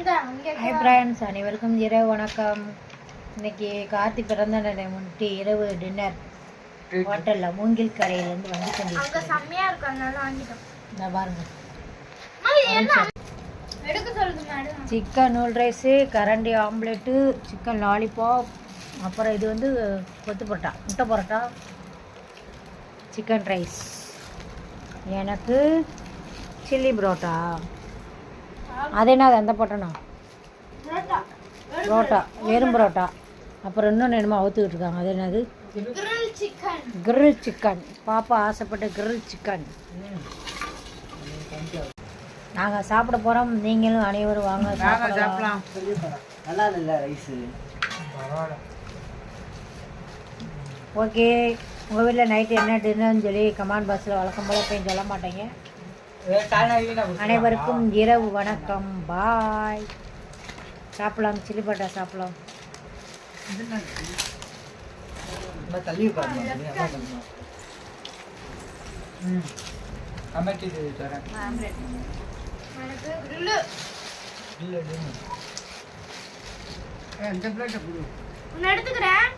Hi friends, அனைவருக்கும் இரவு வணக்கம். இன்னைக்கு கார்த்தி பிறந்த நாளை முன்னிட்டு இரவு டின்னர் ஹோட்டலில் மூங்கில் கரையிலேருந்து வந்து இந்த பாருங்க, சிக்கன் நூல் ரைஸு, கரண்டி ஆம்லெட்டு, சிக்கன் லாலிபாப், அப்புறம் இது வந்து கொத்து பரோட்டா, முட்டை பரோட்டா, சிக்கன் ரைஸ், எனக்கு சில்லி பரோட்டா. அது என்னது அந்த பரோட்டாண்ணா? பரோட்டா, வெறும் பரோட்டா. அப்புறம் இன்னொன்று என்னமோ அவுத்துக்கிட்டு இருக்காங்க, அது என்னது? Grill chicken. பாப்பா ஆசைப்பட்ட கிரில் சிக்கன். நாங்கள் சாப்பிட போகிறோம், நீங்களும் அனைவரும் வாங்க சாப்பிடலாம். நல்லா இல்லை ரைஸு. ஓகே, உங்கள் வீட்டில் நைட்டு என்ன டின்னர்னு சொல்லி கமெண்ட் பாக்ஸில் வழக்கம் போல் போய் சொல்ல மாட்டேங்க. அனைவருக்கும் இரவு வணக்கம். பாய். சாப்பிடலாம், சில்லி பரோட்டா சாப்பிடலாம். எடுத்துக்கிறேன்.